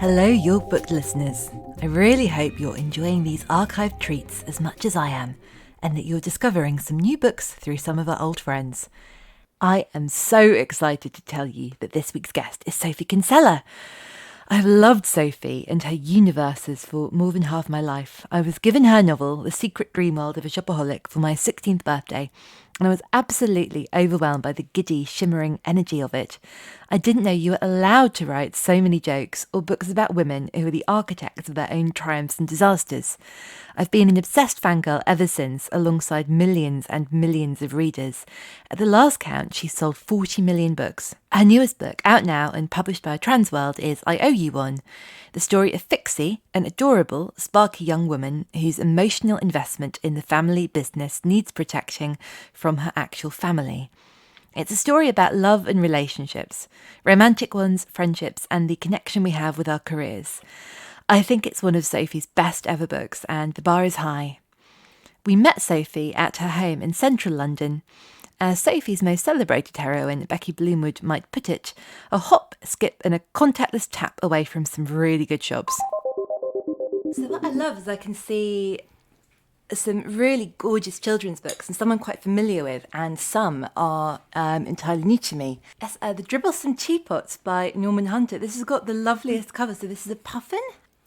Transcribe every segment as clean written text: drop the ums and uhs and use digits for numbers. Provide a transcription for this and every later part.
Hello, your book listeners. I really hope you're enjoying these archived treats as much as I am, and that you're discovering some new books through some of our old friends. I am so excited to tell you that this week's guest is Sophie Kinsella. I've loved Sophie and her universes for more than half my life. I was given her novel, The Secret Dream World of a Shopaholic, for my 16th birthday, and I was absolutely overwhelmed by the giddy, shimmering energy of it. I didn't know you were allowed to write so many jokes or books about women who are the architects of their own triumphs and disasters. I've been an obsessed fangirl ever since, alongside millions and millions of readers. At the last count, she sold 40 million books. Her newest book, out now and published by Transworld, is I Owe You One, the story of Fixie, an adorable, sparky young woman whose emotional investment in the family business needs protecting from her actual family. It's a story about love and relationships, romantic ones, friendships, and the connection we have with our careers. I think it's one of Sophie's best ever books, and the bar is high. We met Sophie at her home in central London. As Sophie's most celebrated heroine, Becky Bloomwood, might put it, a hop, skip, and a contactless tap away from some really good shops. So what I love is I can see some really gorgeous children's books, and some I'm quite familiar with, and some are entirely new to me. It's The Dribblesome Teapots by Norman Hunter. This has got the loveliest cover. So this is a puffin?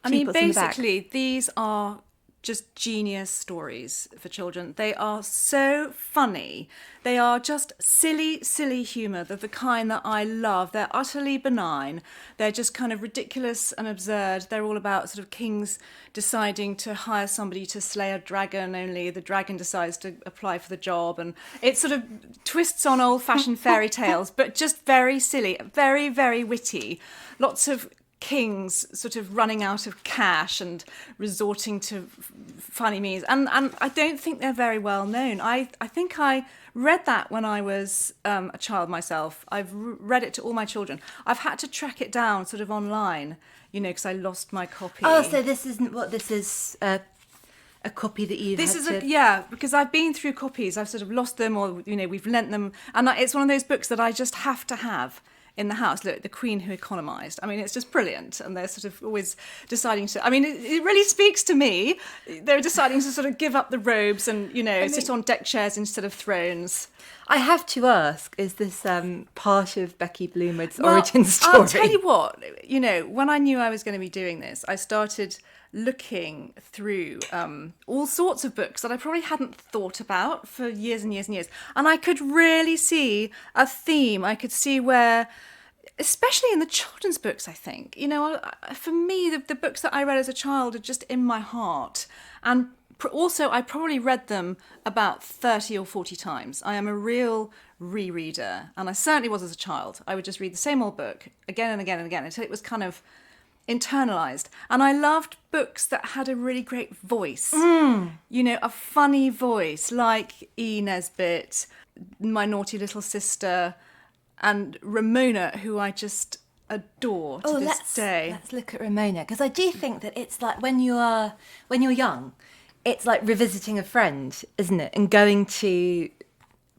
I mean, basically, these are just genius stories for children. They are so funny. They are just silly, silly humour. They're the kind that I love. They're utterly benign. They're just kind of ridiculous and absurd. They're all about sort of kings deciding to hire somebody to slay a dragon, only the dragon decides to apply for the job. And it sort of twists on old-fashioned fairy tales, but just very silly, very, very witty. Lots of kings sort of running out of cash and resorting to funny means, and I don't think they're very well known. I think I read that when I was a child myself. I've read it to all my children. I've had to track it down sort of online, you know, because I lost my copy. Oh, so this isn't what this is. A copy that you've yeah, because I've been through copies. I've sort of lost them, or you know, we've lent them, and it's one of those books that I just have to have in the house. Look, The Queen Who Economised. I mean, it's just brilliant. And they're sort of always deciding to, I mean, it really speaks to me. They're deciding to sort of give up the robes and, you know, sit on deck chairs instead of thrones. I have to ask, is this part of Becky Bloomwood's origin story? I'll tell you what, you know, when I knew I was going to be doing this, I started looking through all sorts of books that I probably hadn't thought about for years and years and years. And I could really see a theme. I could see where, especially in the children's books, I think, you know, for me, the books that I read as a child are just in my heart. And also, I probably read them about 30 or 40 times. I am a real rereader. And I certainly was as a child. I would just read the same old book again and again and again until it was kind of internalized. And I loved books that had a really great voice, you know, a funny voice, like E. Nesbit, My Naughty Little Sister, and Ramona, who I just adore to this day. Let's look at Ramona, because I do think that it's like when you're young, it's like revisiting a friend, isn't it? And going to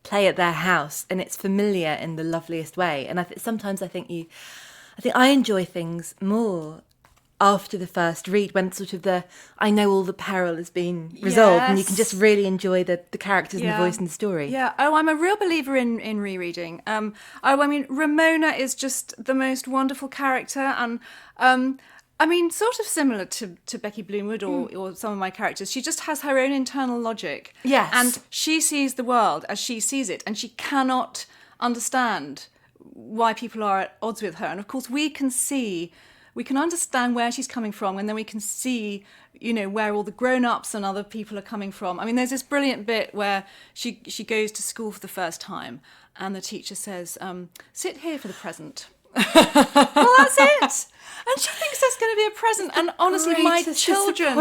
play at their house, and it's familiar in the loveliest way. And sometimes I think I enjoy things more after the first read, when sort of I know all the peril has been resolved, and you can just really enjoy the characters and the voice and the story. Yeah. Oh, I'm a real believer in rereading. I mean, Ramona is just the most wonderful character, and I mean, sort of similar to Becky Bloomwood or some of my characters. She just has her own internal logic. Yes. And she sees the world as she sees it, and she cannot understand why people are at odds with her. And of course, we can understand where she's coming from, and then we can see, you know, where all the grown-ups and other people are coming from. I mean, there's this brilliant bit where she goes to school for the first time, and the teacher says, sit here for the present. Well, that's it. And she thinks there's going to be a present. And honestly, my children,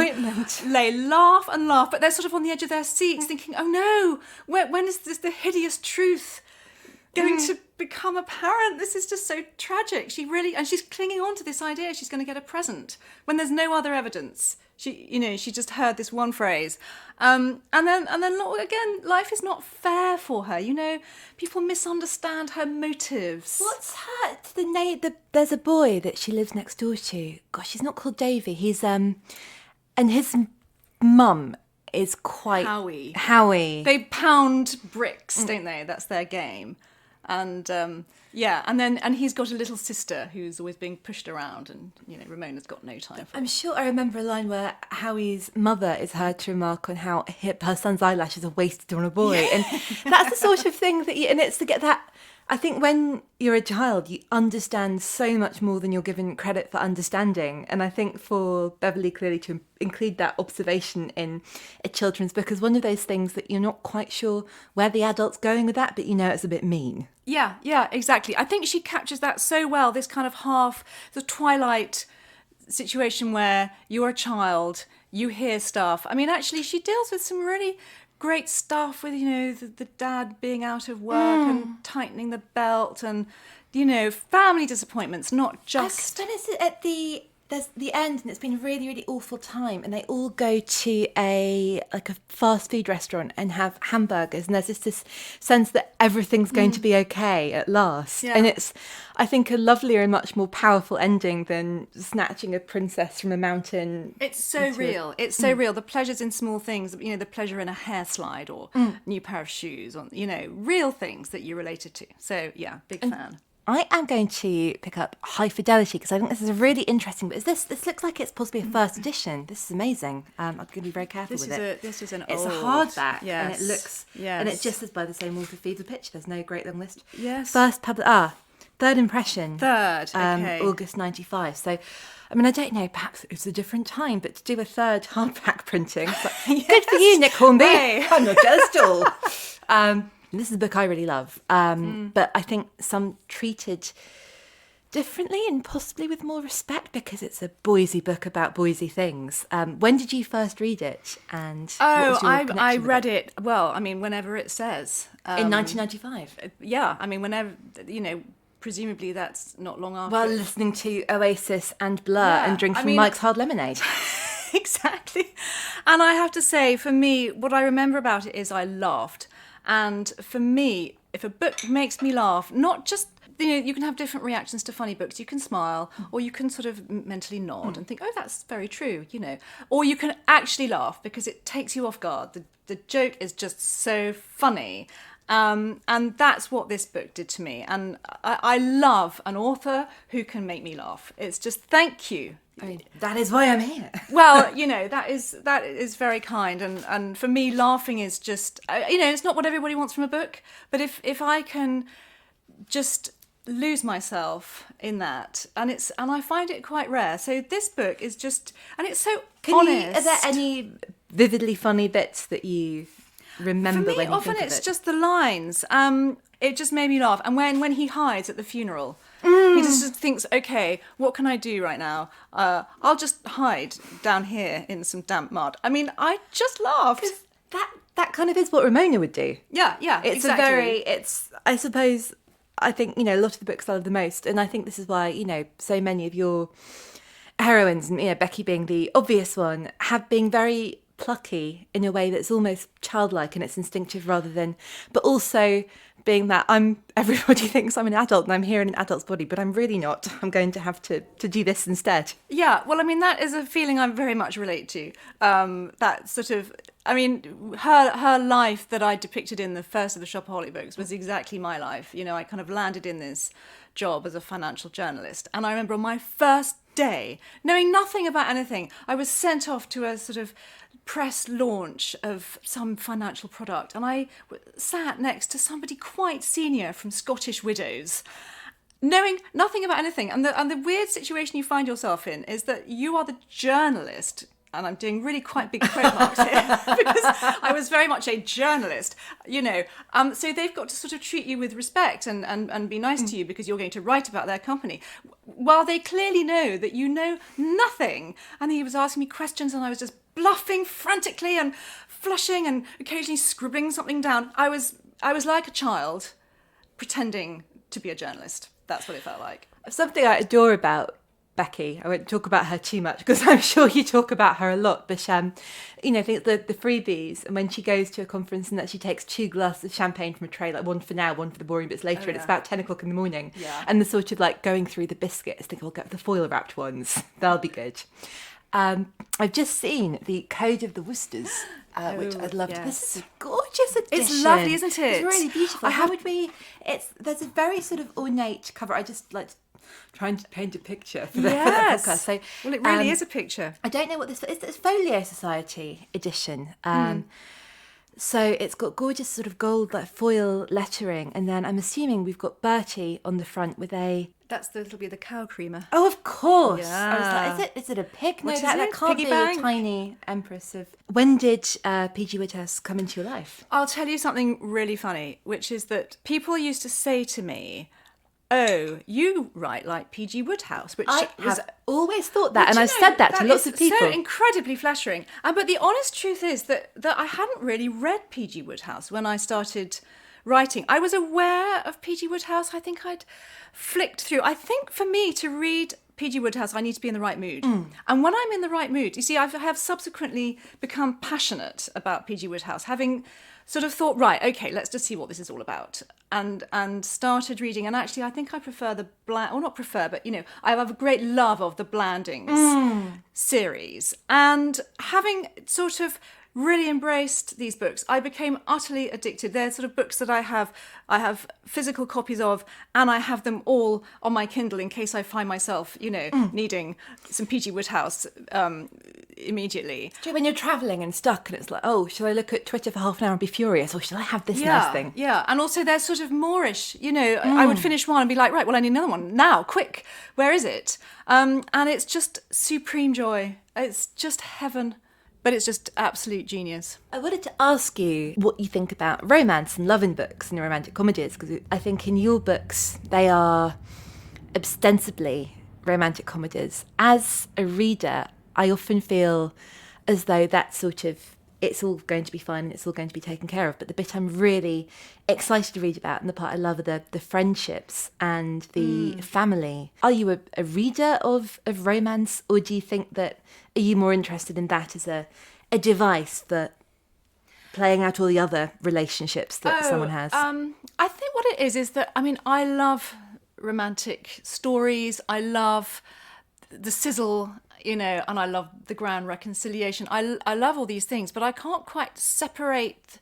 they laugh and laugh, but they're sort of on the edge of their seats thinking, oh no, when is this the hideous truth going to become apparent? This is just so tragic. And she's clinging on to this idea she's going to get a present when there's no other evidence. She just heard this one phrase, and then again, life is not fair for her. People misunderstand her motives. What's her the name? There's a boy that she lives next door to. Gosh, he's not called Davy. He's and his mum is quite Howie. They pound bricks, don't they? That's their game. And and he's got a little sister who's always being pushed around, and Ramona's got no time for I'm sure I remember a line where Howie's mother is heard to remark on how her son's eyelashes are wasted on a boy, and that's the sort of thing that and it's to get that. I think when you're a child, you understand so much more than you're given credit for understanding. And I think for Beverly clearly to include that observation in a children's book is one of those things that you're not quite sure where the adult's going with that, but it's a bit mean. Yeah, exactly. I think she captures that so well, this kind of the Twilight situation where you're a child, you hear stuff. I mean, actually, she deals with some really great stuff with, the dad being out of work and tightening the belt and, family disappointments, not just... When is it at there's the end, and it's been a really, really awful time, and they all go to a fast food restaurant and have hamburgers, and there's just this sense that everything's going to be okay at last. Yeah. And it's, I think, a lovelier and much more powerful ending than snatching a princess from a mountain. It's so real. It's so real. The pleasures in small things, the pleasure in a hair slide or a new pair of shoes, or real things that you related to. So yeah, big fan. I am going to pick up High Fidelity because I think this is a really interesting. But this looks like it's possibly a first edition. This is amazing. I'm going to be very careful with it. This is It's a hardback, and it looks, yes. and it just says by the same author feeds a picture. There's no great long list. Yes. Third impression. Okay. August 95. So, I mean, I don't know. Perhaps it's a different time, but to do a third hardback printing, yes. Good for you, Nick Hornby. Hey. I'm not jealous at all. This is a book I really love, but I think some treated differently and possibly with more respect because it's a Boise book about Boise things. When did you first read it? And I read it. Well, I mean, whenever it says in 1995. Yeah, I mean, whenever presumably that's not long after. While listening to Oasis and Blur and drinking Mike's Hard Lemonade. Exactly. And I have to say, for me, what I remember about it is I laughed. And for me, if a book makes me laugh, not just, you can have different reactions to funny books. You can smile, or you can sort of mentally nod and think, oh, that's very true, Or you can actually laugh because it takes you off guard. The joke is just so funny. And that's what this book did to me. And I love an author who can make me laugh. It's just, thank you. I mean, that is why I'm here. Well, that is very kind, and for me, laughing is just it's not what everybody wants from a book, but if I can just lose myself in that, and I find it quite rare. So this book is just, and it's so honest. Are there any vividly funny bits that you remember? For me, often it's just the lines. It just made me laugh, and when he hides at the funeral. He just thinks, okay, what can I do right now? I'll just hide down here in some damp mud. I mean, I just laughed. That kind of is what Ramona would do. Yeah, It's exactly. I suppose, I think, a lot of the books I love the most, and I think this is why, so many of your heroines, and Becky being the obvious one, have been very plucky in a way that's almost childlike and it's instinctive rather than, but also being that everybody thinks I'm an adult and I'm here in an adult's body, but I'm really not. I'm going to have to do this instead. Yeah, well, I mean, that is a feeling I very much relate to. That sort of, I mean, her life that I depicted in the first of the Shopaholic books was exactly my life. I kind of landed in this job as a financial journalist. And I remember on my first day, knowing nothing about anything, I was sent off to a sort of press launch of some financial product, and I sat next to somebody quite senior from Scottish Widows, knowing nothing about anything. And the weird situation you find yourself in is that you are the journalist, and I'm doing really quite big quote marks here because I was very much a journalist, so they've got to sort of treat you with respect and be nice to you because you're going to write about their company, while they clearly know that you know nothing. And he was asking me questions and I was just bluffing frantically and flushing and occasionally scribbling something down. I was like a child pretending to be a journalist. That's what it felt like. Something I adore about Becky. I won't talk about her too much because I'm sure you talk about her a lot. But, you know, I think the freebies, and when she goes to a conference and that she takes 2 glasses of champagne from a tray, like one for now, one for the boring bits later, and it's about 10 o'clock in the morning. Yeah. And the sort of like going through the biscuits, thinking, we'll get the foil wrapped ones. They'll be good. I've just seen the Code of the Woosters, which I'd love to. This is a gorgeous edition. It's lovely, isn't it? It's really beautiful. There's a very sort of ornate cover. I just like trying to paint a picture for the podcast. So, well, it really is a picture. I don't know what this is. It's Folio Society edition. So it's got gorgeous sort of gold like foil lettering, and then I'm assuming we've got Bertie on the front with a. That'll be the cow creamer. Oh, of course. Yeah. I was like, is it a pig? No, What is that it? can't Piggy be bank? a tiny empress of. When did PG Wodehouse come into your life? I'll tell you something really funny, which is that people used to say to me, "Oh, you write like PG Wodehouse," which I was have always thought that, and Do you I've know, said that to lots is of people. So incredibly flattering. But the honest truth is that I hadn't really read PG Wodehouse when I started writing. I was aware of PG Wodehouse. I think I'd flicked through. I think for me to read PG Wodehouse, I need to be in the right mood. And when I'm in the right mood, you see, I have subsequently become passionate about PG Wodehouse, having sort of thought, right, okay, let's just see what this is all about. And started reading. And actually, I think I prefer the or not prefer, but, you know, I have a great love of the Blandings series. And having sort of really embraced these books, I became utterly addicted. They're sort of books that I have physical copies of, and I have them all on my Kindle in case I find myself, you know, needing some PG Wodehouse immediately. Do you know when you're travelling and stuck and it's like, oh, should I look at Twitter for half an hour and be furious, or should I have this nice thing? Yeah, and also they're sort of Moorish, you know. I would finish one and be like, right, well, I need another one now, quick, where is it? And it's just supreme joy. It's just heaven. But it's just absolute genius. I wanted to ask you what you think about romance and love in books and romantic comedies, because I think in your books they are ostensibly romantic comedies. As a reader, I often feel as though that sort of, it's all going to be fine and it's all going to be taken care of. But the bit I'm really excited to read about, and the part I love, are the friendships and the family. Are you a reader of romance, or do you think that, are you more interested in that as a device for playing out all the other relationships that someone has? I think what it is that, I mean, I love romantic stories. I love the sizzle, you know, and I love the grand reconciliation. I love all these things, but I can't quite separate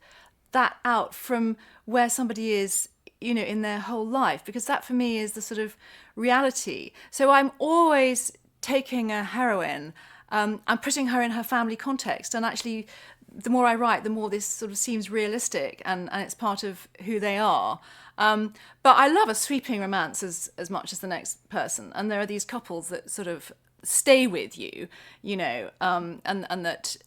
that out from where somebody is, you know, in their whole life, because that for me is the sort of reality. So I'm always taking a heroine and putting her in her family context. And actually, the more I write, the more this sort of seems realistic and it's part of who they are. But I love a sweeping romance as much as the next person. And there are these couples that sort of stay with you, you know, and that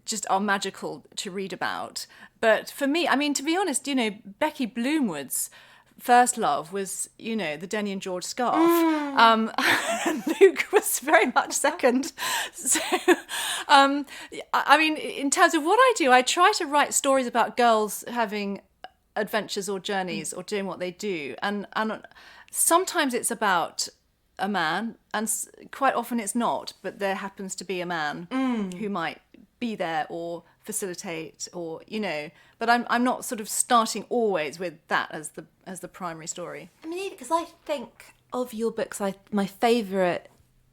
just are magical to read about. But for me, I mean, to be honest, you know, Becky Bloomwood's first love was, you know, the Denny and George scarf. And Luke was very much second. So, I mean, in terms of what I do, I try to write stories about girls having adventures or journeys or doing what they do. And sometimes it's about a man, and quite often it's not, but there happens to be a man who might be there or facilitate, or, you know, but I'm not sort of starting always with that as the primary story. I mean, because I think of your books, my favourite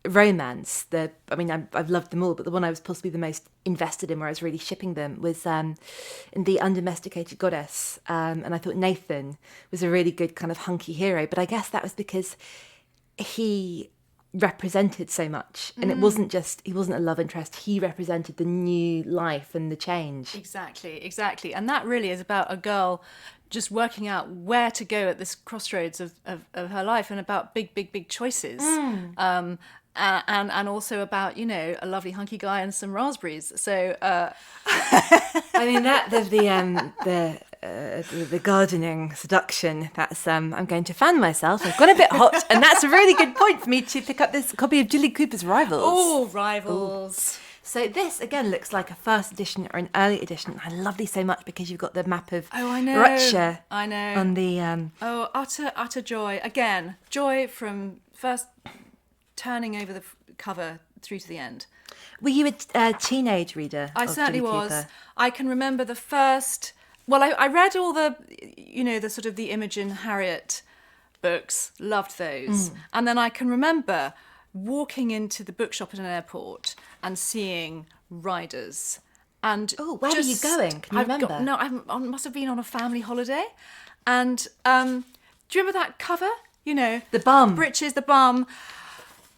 romance, I've loved them all, but the one I was possibly the most invested in, where I was really shipping them, was in The Undomesticated Goddess, and I thought Nathan was a really good kind of hunky hero, but I guess that was because he represented so much, and he wasn't a love interest, he represented the new life and the change. Exactly. And that really is about a girl just working out where to go at this crossroads of her life, and about big choices. And also about, you know, a lovely hunky guy and some raspberries. So I mean, that the gardening seduction, that's I'm going to fan myself. I've gone a bit hot, and that's a really good point for me to pick up this copy of Jilly Cooper's Rivals. Oh, Rivals. Ooh. So this again looks like a first edition or an early edition. I love these so much because you've got the map of Russia. I know. On the utter joy. Again, joy from first turning over the cover through to the end. Were you a teenage reader? I of certainly Jilly was. Cooper? I can remember the first. Well, I read all the, the sort of the Imogen Harriet books. Loved those, and then I can remember walking into the bookshop at an airport and seeing Riders. And where were you going? Can you remember? I must have been on a family holiday, and do you remember that cover? The bum. Britches, the bum.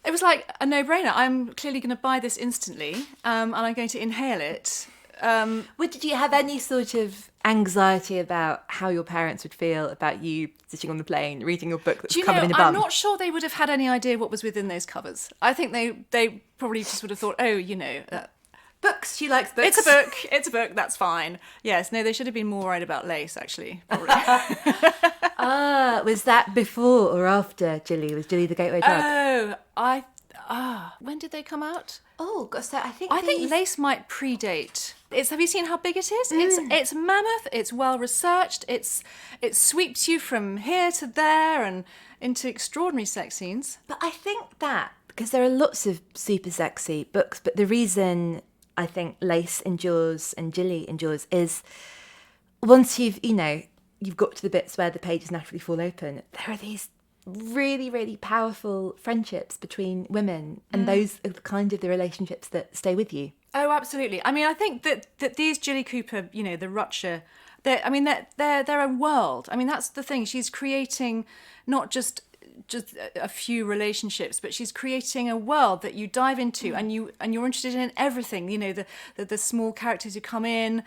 It was like a no-brainer. I'm clearly going to buy this instantly, and I'm going to inhale it. Did you have any sort of anxiety about how your parents would feel about you sitting on the plane reading your book that's covered in a bum? I'm not sure they would have had any idea what was within those covers. I think they probably just would have thought, books. She likes books. It's a book. That's fine. Yes. No, they should have been more worried about lace, actually. Probably. Was that before or after Jilly? Was Jilly the gateway drug? When did they come out? Oh, so I think lace might predate. Have you seen how big it is? It's mammoth. It's well researched. It sweeps you from here to there and into extraordinary sex scenes. But I think that because there are lots of super sexy books, but the reason I think Lace endures and Jilly endures is once you've got to the bits where the pages naturally fall open, there are these really, really powerful friendships between women, and those are kind of the relationships that stay with you. Oh, absolutely. I mean, I think that these Jilly Cooper, the Rutcher, they're a world. I mean, that's the thing. She's creating not just a few relationships, but she's creating a world that you dive into and you're interested in everything. The small characters who come in,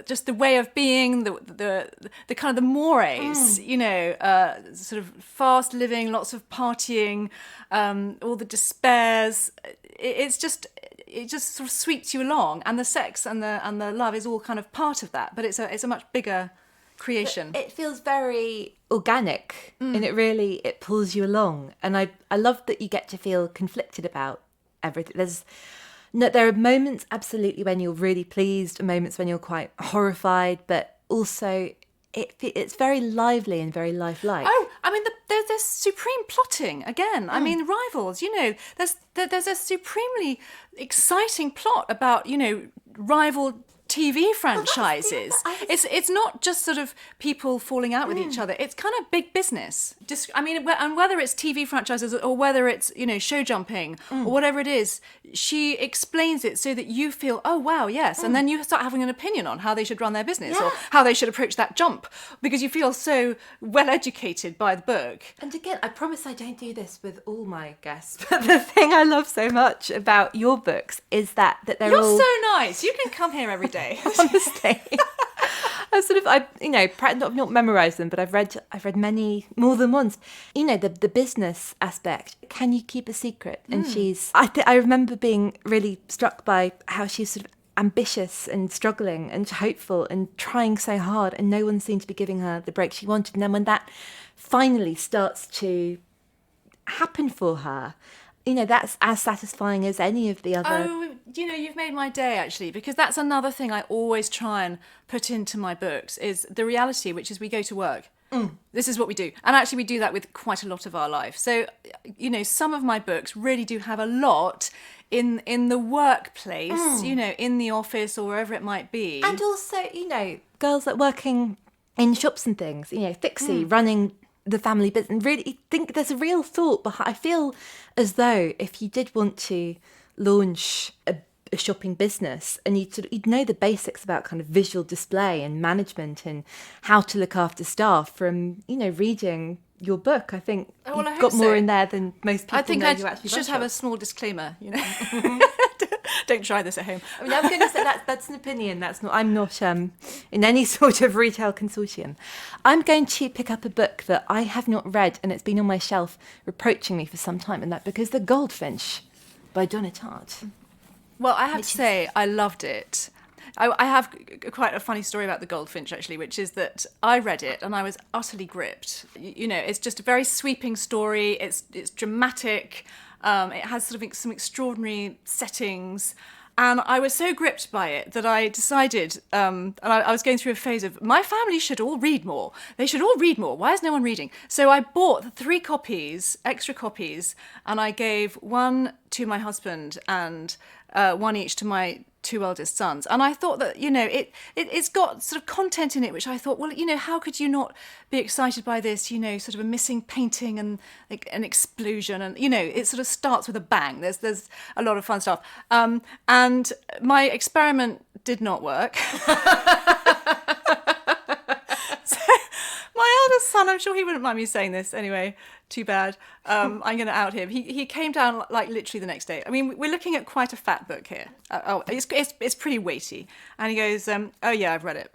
just the way of being, the kind of the mores, sort of fast living, lots of partying, all the despairs. It just sort of sweeps you along, and the sex and the love is all kind of part of that. But it's a much bigger creation. It feels very organic, and it pulls you along. And I love that you get to feel conflicted about everything. There are moments absolutely when you're really pleased, and moments when you're quite horrified, but also it's very lively and very lifelike. Oh, I mean, there's supreme plotting again. I mean, Rivals. There's a supremely exciting plot about rival TV franchises. It's not just sort of people falling out with each other. It's kind of big business. And whether it's TV franchises or whether it's show jumping or whatever it is, she explains it so that you feel, oh wow, yes, and then you start having an opinion on how they should run their business or how they should approach that jump because you feel so well educated by the book. And again, I promise I don't do this with all my guests, but the thing I love so much about your books is that they're You're all so nice. You can come here every day. Honestly, I've not memorised them, but I've read many more than once. The business aspect. Can you keep a secret? And I remember being really struck by how she's sort of ambitious and struggling and hopeful and trying so hard, and no one seemed to be giving her the break she wanted. And then when that finally starts to happen for her, that's as satisfying as any of the other. Oh, you've made my day, actually, because that's another thing I always try and put into my books is the reality, which is we go to work. This is what we do. And actually we do that with quite a lot of our life. So, some of my books really do have a lot in the workplace, in the office or wherever it might be. And also, girls that working in shops and things, Fixie, running the family business, and really think there's a real thought behind. I feel as though if you did want to launch a shopping business and you'd know the basics about kind of visual display and management and how to look after staff from reading your book. I think you've got more in there than most people. I think I should have a small disclaimer. Don't try this at home. I mean, I'm going to say that's an opinion. I'm not in any sort of retail consortium. I'm going to pick up a book that I have not read, and it's been on my shelf reproaching me for some time, and that book is The Goldfinch by Donna Tartt. Well, I have to say, I loved it. I have quite a funny story about The Goldfinch, actually, which is that I read it and I was utterly gripped. It's just a very sweeping story. It's dramatic. It has sort of some extraordinary settings. And I was so gripped by it that I decided, and I was going through a phase of, my family should all read more. They should all read more. Why is no one reading? So I bought 3 copies, extra copies, and I gave one to my husband and one each to my 2 eldest sons. And I thought that, it's got sort of content in it, which I thought, well, how could you not be excited by this? Sort of a missing painting and like an explosion. And, it sort of starts with a bang. There's a lot of fun stuff. And my experiment did not work. So my eldest son, I'm sure he wouldn't mind me saying this anyway, too bad. I'm going to out him. He came down like literally the next day. I mean, we're looking at quite a fat book here. It's pretty weighty. And he goes, oh yeah, I've read it.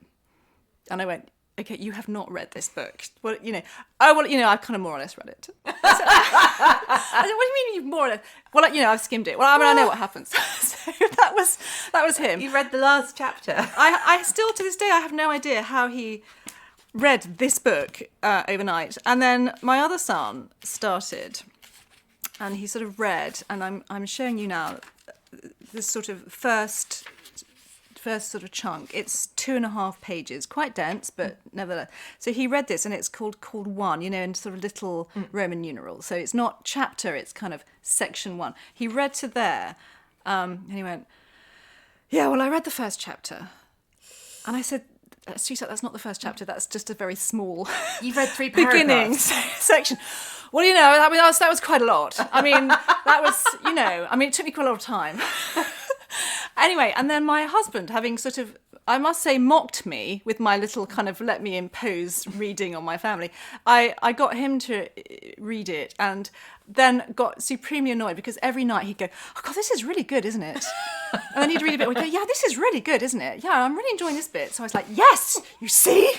And I went, okay, you have not read this book. Well, I've kind of more or less read it. I said, what do you mean you've more or less? Well, I've skimmed it. Well, I know what happens. So that was him. You read the last chapter. I still, to this day, I have no idea how he read this book overnight. And then my other son started, and he sort of read, and I'm showing you now this sort of first sort of chunk. It's 2.5 pages, quite dense, but nevertheless. So he read this, and it's called 1, in sort of little Roman numerals. So it's not chapter, it's kind of section 1. He read to there, and he went, yeah, well, I read the first chapter. And I said, sweetheart, that's not the first chapter. That's just a very small. You've read 3 beginning section. Well, that was quite a lot. I mean, it took me quite a lot of time. Anyway, and then my husband, having sort of, I must say, mocked me with my little kind of let me impose reading on my family, I got him to read it, and then got supremely annoyed because every night he'd go, oh God, this is really good, isn't it? And then he'd read a bit and we'd go, yeah, this is really good, isn't it? Yeah, I'm really enjoying this bit. So I was like, yes, you see?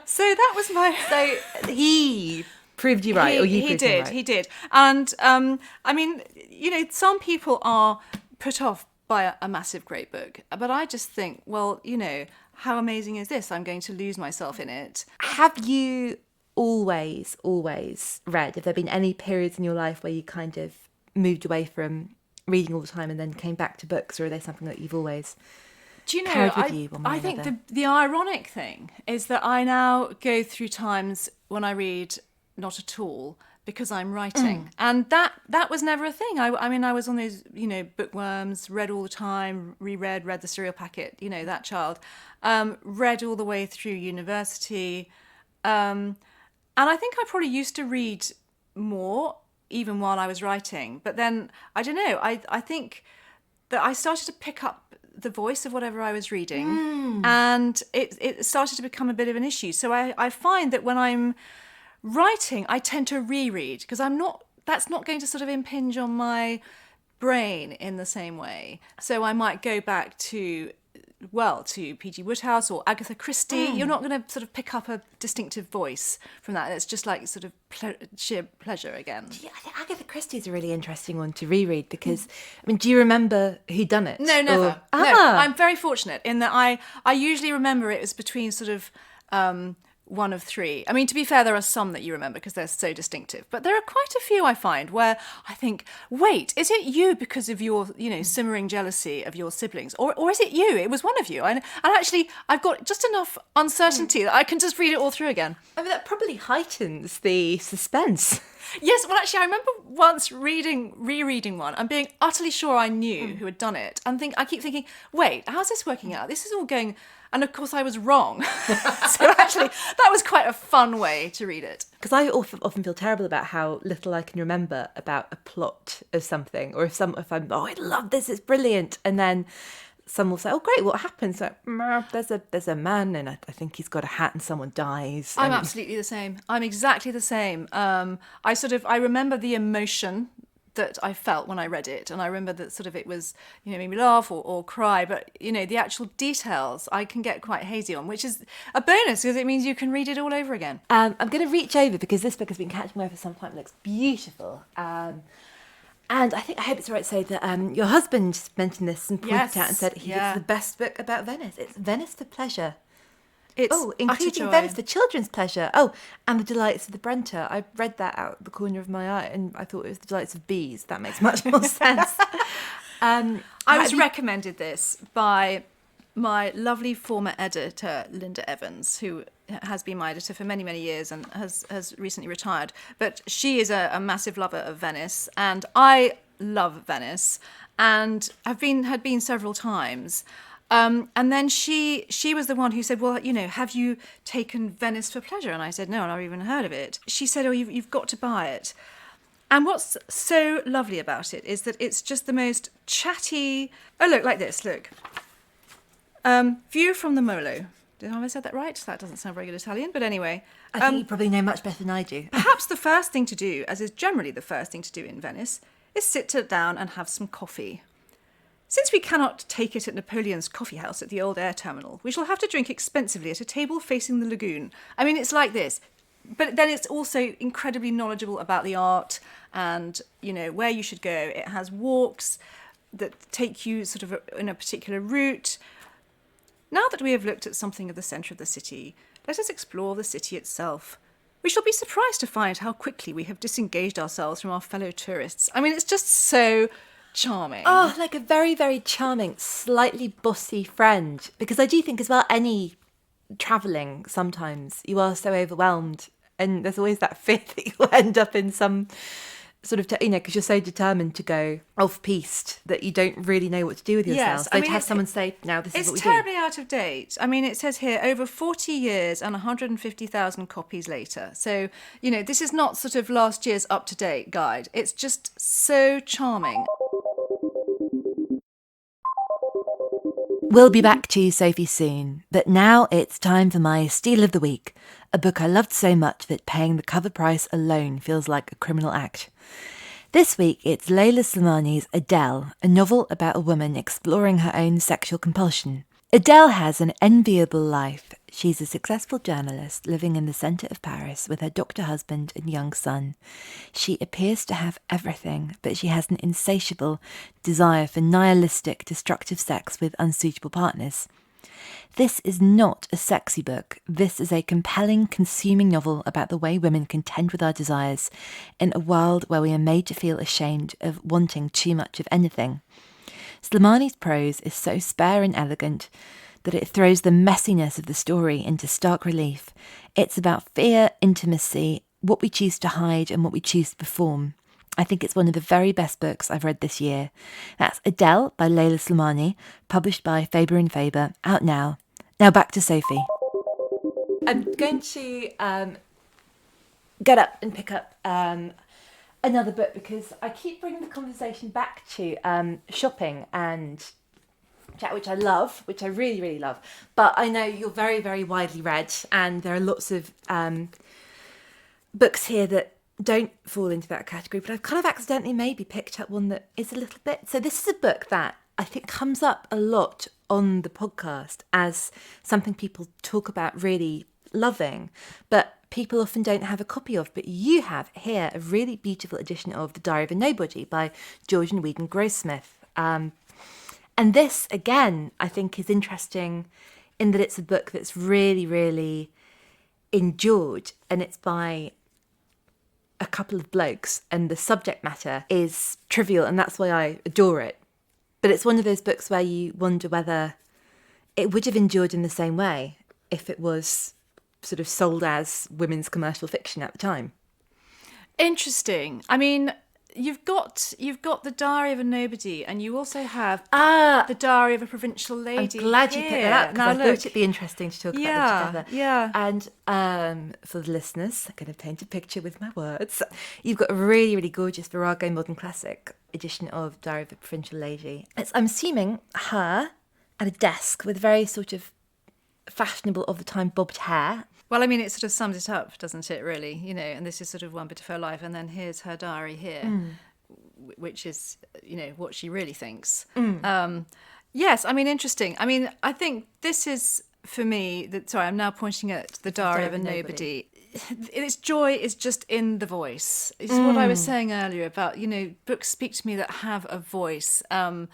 So that was my... So he proved you right, or you proved him right? He did. And, I mean, some people are put off by a massive, great book. But I just think, well, how amazing is this? I'm going to lose myself in it. Have you always read? Have there been any periods in your life where you kind of moved away from reading all the time and then came back to books, or are they something that you've always carried with you one way or I think another? the ironic thing is that I now go through times when I read not at all because I'm writing. And that was never a thing. I mean, I was on those, bookworms, read all the time, read the cereal packet, that child. Read all the way through university. And I think I probably used to read more even while I was writing. But then, I don't know, I think that I started to pick up the voice of whatever I was reading. And it started to become a bit of an issue. So I find that when I'm writing, I tend to reread because that's not going to sort of impinge on my brain in the same way. So I might go back to PG Wodehouse or Agatha Christie. You're not going to sort of pick up a distinctive voice from that. It's just like sort of sheer pleasure again. Yeah, I think Agatha Christie is a really interesting one to reread because, I mean, do you remember who done it? No, never. No, I'm very fortunate in that I usually remember it was between sort of one of 3. I mean, to be fair, there are some that you remember because they're so distinctive. But there are quite a few I find where I think, wait, is it you because of your, simmering jealousy of your siblings? Or is it you? It was one of you. And actually, I've got just enough uncertainty that I can just read it all through again. I mean, that probably heightens the suspense. Yes, well, actually, I remember once rereading one and being utterly sure I knew who had done it. And I keep thinking, wait, how's this working out? This is all going... And of course I was wrong. So actually, that was quite a fun way to read it. Because I often feel terrible about how little I can remember about a plot of something. Or if I'm, I love this, it's brilliant. And then some will say, oh, great, what happens? So, there's a man and I think he's got a hat and someone dies. I'm absolutely the same. I'm exactly the same. I remember the emotion that I felt when I read it, and I remember that sort of it was, made me laugh or cry, but the actual details I can get quite hazy on, which is a bonus because it means you can read it all over again. I'm going to reach over because this book has been catching my eye for some time. It looks beautiful. And I hope it's right to say that your husband mentioned this and pointed it out and said it's the best book about Venice. It's Venice for pleasure. It's including Venice for children's pleasure. Oh, and the delights of the Brenta. I read that out the corner of my eye and I thought it was the delights of bees. That makes much more sense. I was recommended this by my lovely former editor, Linda Evans, who has been my editor for many, many years and has recently retired. But she is a massive lover of Venice, and I love Venice and had been several times. And then she was the one who said, well, have you taken Venice for pleasure? And I said, no, I've never even heard of it. She said, oh, you've got to buy it. And what's so lovely about it is that it's just the most chatty... Oh, look, like this, look. View from the Molo. Have I said that right? That doesn't sound very good Italian, but anyway. I think you probably know much better than I do. Perhaps the first thing to do, as is generally the first thing to do in Venice, is sit down and have some coffee. Since we cannot take it at Napoleon's coffee house at the old air terminal, we shall have to drink expensively at a table facing the lagoon. I mean, it's like this. But then it's also incredibly knowledgeable about the art and, where you should go. It has walks that take you sort of in a particular route. Now that we have looked at something of the centre of the city, let us explore the city itself. We shall be surprised to find how quickly we have disengaged ourselves from our fellow tourists. I mean, it's just so charming. Oh, like a very, very charming, slightly bossy friend. Because I do think as well, any travelling, sometimes you are so overwhelmed. And there's always that fear that you'll end up in some sort of, because you're so determined to go off-piste that you don't really know what to do with yourself. Yes, so to have someone say, now this is what we do. It's terribly out of date. I mean, it says here, over 40 years and 150,000 copies later. So, this is not sort of last year's up-to-date guide. It's just so charming. We'll be back to Sophie soon, but now it's time for my Steal of the Week, a book I loved so much that paying the cover price alone feels like a criminal act. This week it's Leila Slimani's Adele, a novel about a woman exploring her own sexual compulsion. Adele has an enviable life. She's a successful journalist living in the centre of Paris with her doctor husband and young son. She appears to have everything, but she has an insatiable desire for nihilistic, destructive sex with unsuitable partners. This is not a sexy book. This is a compelling, consuming novel about the way women contend with our desires in a world where we are made to feel ashamed of wanting too much of anything. Slimani's prose is so spare and elegant that it throws the messiness of the story into stark relief. It's about fear, intimacy, what we choose to hide and what we choose to perform. I think it's one of the very best books I've read this year. That's Adele by Leila Slimani, published by Faber and Faber, out now. Now back to Sophie. I'm going to get up and pick up another book because I keep bringing the conversation back to shopping and chat, which I love, which I really, really love. But I know you're very, very widely read, and there are lots of books here that don't fall into that category, but I've kind of accidentally maybe picked up one that is a little bit. So this is a book that I think comes up a lot on the podcast as something people talk about really loving, but people often don't have a copy of. But you have here a really beautiful edition of The Diary of a Nobody by Georgian Whedon Grossmith. And this, again, I think is interesting in that it's a book that's really, really endured, and it's by a couple of blokes, and the subject matter is trivial, and that's why I adore it. But it's one of those books where you wonder whether it would have endured in the same way if it was sort of sold as women's commercial fiction at the time. Interesting. I mean, you've got The Diary of a Nobody, and you also have The Diary of a Provincial Lady. I'm glad you picked that up, because I thought it'd be interesting to talk about them together. Yeah. And for the listeners, I'm going to paint a picture with my words. You've got a really, really gorgeous Virago Modern Classic edition of Diary of a Provincial Lady. I'm assuming her at a desk with very sort of fashionable of the time bobbed hair. Well, I mean, it sort of sums it up, doesn't it, really? And this is sort of one bit of her life, and then here's her diary here, which is, what she really thinks. Yes, I mean, interesting. I mean, I think this is, for me, I'm now pointing at The Diary of a Nobody. Its joy is just in the voice. It's what I was saying earlier about, books speak to me that have a voice, and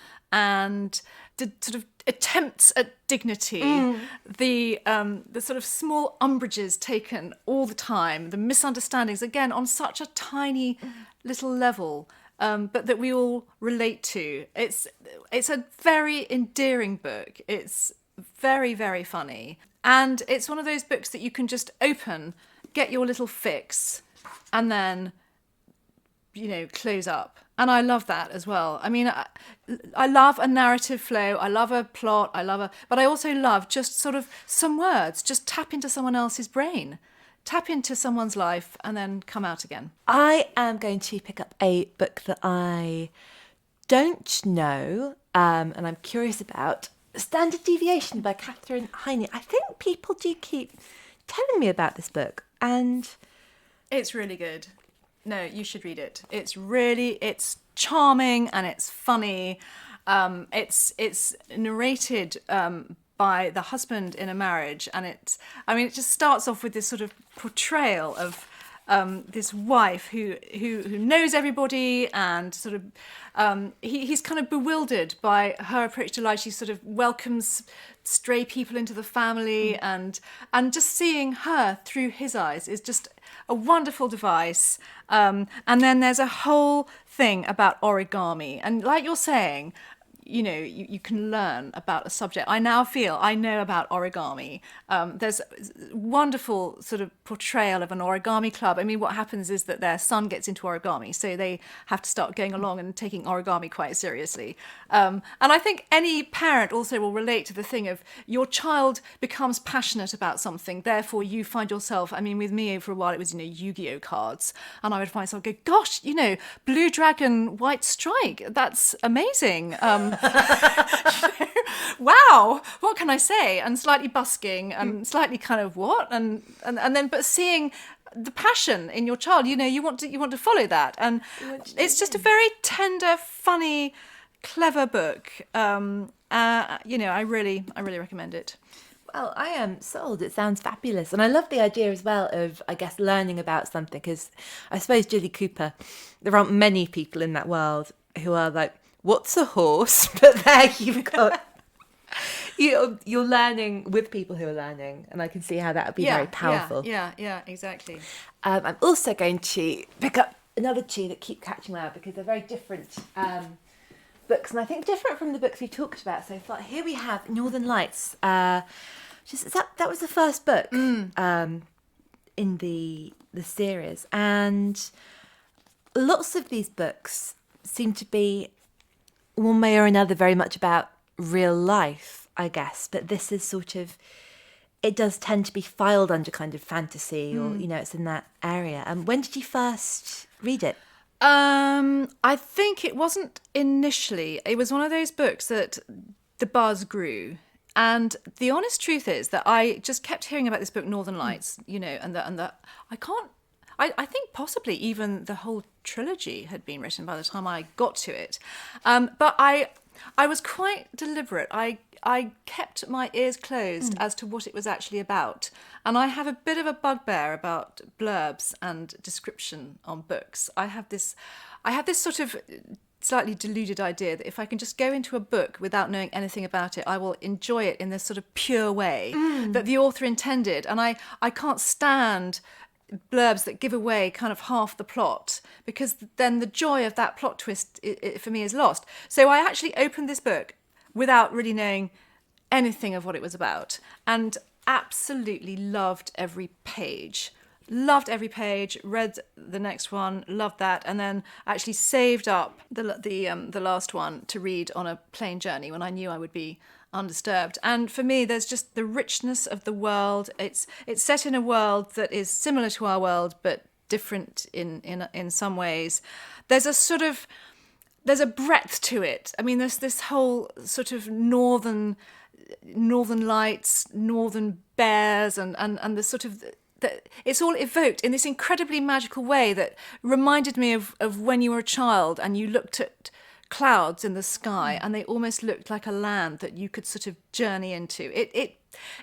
the sort of attempts at dignity, the sort of small umbrages taken all the time, the misunderstandings, again, on such a tiny little level. but that we all relate to. It's a very endearing book. It's very, very funny. And it's one of those books that you can just open, get your little fix, and then, close up. And I love that as well. I mean, I love a narrative flow. I love a plot. But I also love just sort of some words. Just tap into someone else's brain. Tap into someone's life and then come out again. I am going to pick up a book that I don't know and I'm curious about. Standard Deviation by Katherine Heiny. I think people do keep telling me about this book, and it's really good. No, you should read it. It's charming and it's funny. It's narrated by the husband in a marriage, and it just starts off with this sort of portrayal of this wife who knows everybody, and sort of he's kind of bewildered by her approach to life. She sort of welcomes stray people into the family, and just seeing her through his eyes is just a wonderful device. And then there's a whole thing about origami, and like you're saying, you can learn about a subject. I now feel I know about origami. There's wonderful sort of portrayal of an origami club. I mean, what happens is that their son gets into origami, so they have to start going along and taking origami quite seriously. And I think any parent also will relate to the thing of your child becomes passionate about something, therefore you find yourself, I mean, with me for a while it was, Yu-Gi-Oh cards, and I would find myself go, gosh, Blue Dragon, White Strike, that's amazing. Wow, what can I say? And slightly busking and slightly kind of what? And then but seeing the passion in your child, you want to follow that. And it's just a very tender, funny, clever book. I really recommend it. Well, I am sold. It sounds fabulous. And I love the idea as well of, I guess, learning about something, because I suppose Jilly Cooper, there aren't many people in that world who are like, what's a horse? But there you've got, you're learning with people who are learning, and I can see how that would be very powerful. Yeah, exactly. I'm also going to pick up another two that keep catching my eye, because they're very different books, and I think different from the books we talked about so far. Here we have Northern Lights. That was the first book in the series, and lots of these books seem to be one way or another very much about real life, I guess, but this is sort of, it does tend to be filed under kind of fantasy, or it's in that area. When did you first read it? I think it wasn't initially. It was one of those books that the buzz grew, and the honest truth is that I just kept hearing about this book, Northern Lights, and that I think possibly even the whole trilogy had been written by the time I got to it. But I was quite deliberate. I kept my ears closed as to what it was actually about. And I have a bit of a bugbear about blurbs and description on books. I have this sort of slightly deluded idea that if I can just go into a book without knowing anything about it, I will enjoy it in this sort of pure way that the author intended. And I can't stand blurbs that give away kind of half the plot, because then the joy of that plot twist for me is lost. So I actually opened this book without really knowing anything of what it was about, and absolutely loved every page. Read the next one, loved that, and then actually saved up the last one to read on a plane journey when I knew I would be undisturbed. And for me, there's just the richness of the world. It's set in a world that is similar to our world but different in some ways. There's a breadth to it. I mean, there's this whole sort of northern lights, northern bears, and the sort of that it's all evoked in this incredibly magical way that reminded me of when you were a child and you looked at clouds in the sky and they almost looked like a land that you could sort of journey into. It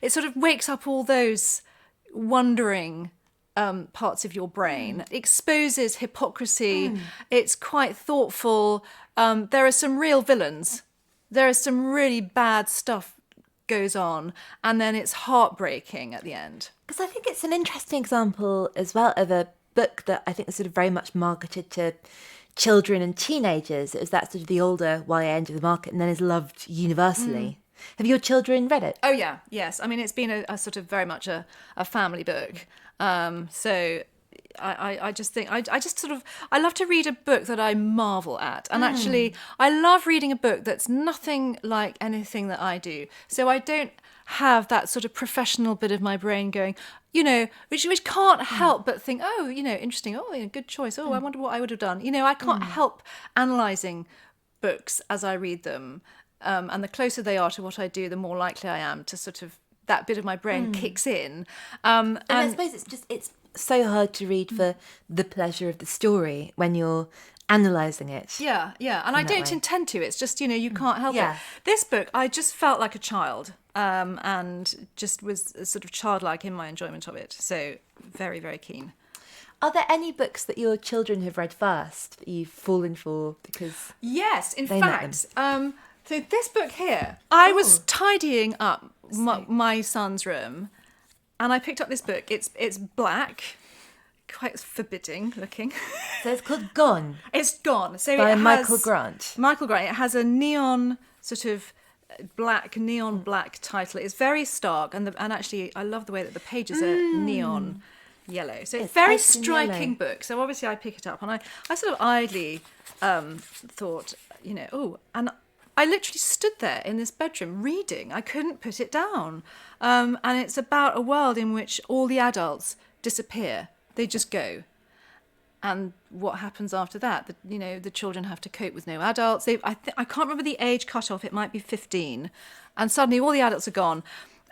sort of wakes up all those wondering parts of your brain, exposes hypocrisy. It's quite thoughtful. There are some real villains. There is some really bad stuff goes on, and then it's heartbreaking at the end. Because I think it's an interesting example as well of a book that I think is sort of very much marketed to children and teenagers, it was that sort of the older YA end of the market, and then is loved universally. Have your children read it? Oh yeah, yes. I mean, it's been a sort of very much a family book. So I just think I just sort of I love to read a book that I marvel at, and actually I love reading a book that's nothing like anything that I do. So I don't have that sort of professional bit of my brain going, which can't help but think, oh, interesting, oh, good choice, oh, I wonder what I would have done. I can't help analysing books as I read them, and the closer they are to what I do, the more likely I am to sort of that bit of my brain kicks in. And I suppose it's so hard to read for the pleasure of the story when you're analysing it. Yeah, and I don't intend to. It's just, you can't help it. This book, I just felt like a child, and just was sort of childlike in my enjoyment of it. So very, very keen. Are there any books that your children have read first that you've fallen for because Yes, in fact, so this book here, I was tidying up my son's room, and I picked up this book. It's black, quite forbidding looking. So it's called Gone. It's Gone. So by it has Michael Grant. Michael Grant. It has a neon sort of neon black title. It's very stark, and actually I love the way that the pages are neon yellow. So it's very striking book. So obviously I pick it up, and I sort of idly thought, and I literally stood there in this bedroom reading. I couldn't put it down. And it's about a world in which all the adults disappear. They just go. And what happens after that? The children have to cope with no adults. I can't remember the age cutoff. It might be 15. And suddenly all the adults are gone.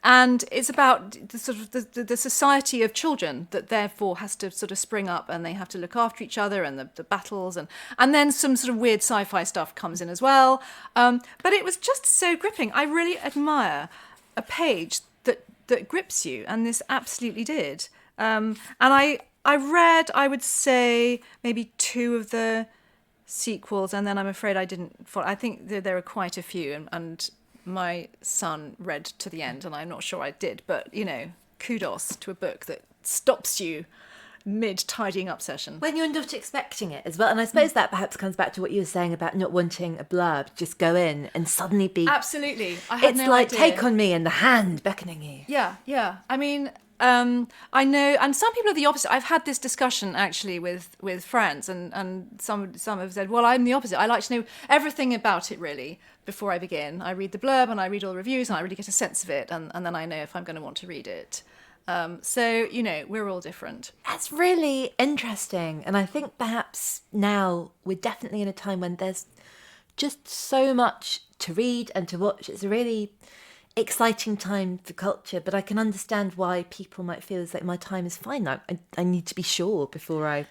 And it's about the sort of the society of children that therefore has to sort of spring up, and they have to look after each other, and the battles, and then some sort of weird sci-fi stuff comes in as well. But it was just so gripping. I really admire a page that grips you, and this absolutely did. And I read, I would say, maybe 2 of the sequels, and then I'm afraid I didn't follow. I think there are quite a few, and my son read to the end, and I'm not sure I did, but kudos to a book that stops you mid tidying up session when you're not expecting it as well. And I suppose that perhaps comes back to what you were saying about not wanting a blurb, just go in and suddenly be absolutely. I had it's no like idea. Take on Me and the hand beckoning you. Yeah. I mean, I know, and some people are the opposite. I've had this discussion actually with friends, and some have said, well, I'm the opposite. I like to know everything about it really before I begin. I read the blurb and I read all the reviews, and I really get a sense of it, and then I know if I'm going to want to read it. So we're all different. That's really interesting, and I think perhaps now we're definitely in a time when there's just so much to read and to watch. It's a really exciting time for culture, but I can understand why people might feel as like my time is finite. I need to be sure before I...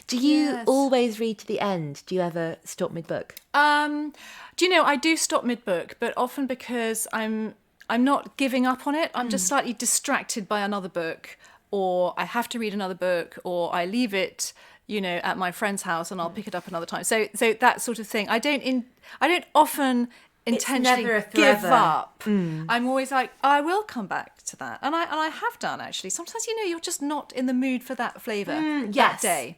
Do you always read to the end? Do you ever stop mid-book? I do stop mid-book, but often because I'm not giving up on it. I'm just slightly distracted by another book, or I have to read another book, or I leave it, at my friend's house, and I'll pick it up another time. So that sort of thing. I don't often intentionally give up. I'm always like, I will come back to that, and I have done actually. Sometimes you're just not in the mood for that flavour that day.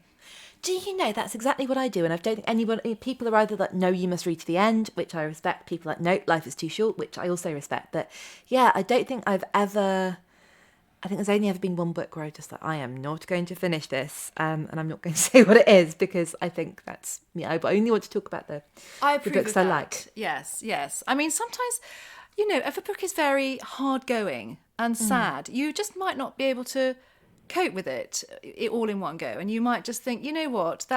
Do you know, that's exactly what I do, and I don't think people are either like, no, you must read to the end, which I respect. People are like, no, life is too short, which I also respect. But yeah, I don't think I think there's only ever been one book where I just like, I am not going to finish this, and I'm not going to say what it is, because I think that's me. I only want to talk about the books I like. Yes. I mean, sometimes, if a book is very hard going and sad, you just might not be able to cope with it all in one go, and you might just think,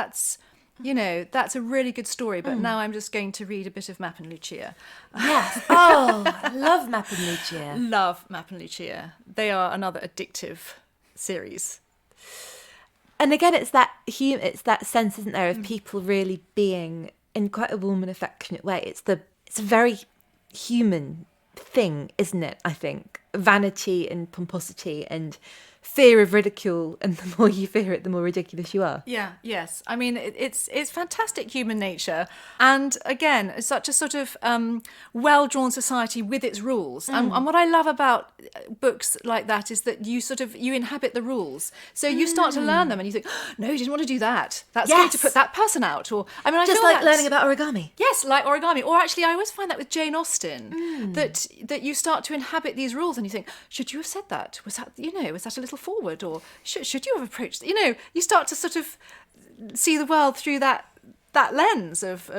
that's a really good story, but now I'm just going to read a bit of Map and Lucia. Yes. Oh, I love Map and Lucia. Love Map and Lucia. They are another addictive series. And again, it's that sense, isn't there, of people really being in quite a warm and affectionate way. It's a very human thing, isn't it? I think vanity and pomposity and fear of ridicule, and the more you fear it, the more ridiculous you are. Yeah, yes. I mean, it's fantastic human nature. And again, it's such a sort of well-drawn society with its rules. And what I love about books like that is that you inhabit the rules. So you start to learn them and you think, oh, no, you didn't want to do that. That's going to put that person out. Or I mean, I Just feel like learning about origami. Yes, like origami. Or actually, I always find that with Jane Austen, that you start to inhabit these rules and you think, should you have said that? Was that a little forward? Or should you have approached? You start to sort of see the world through that lens of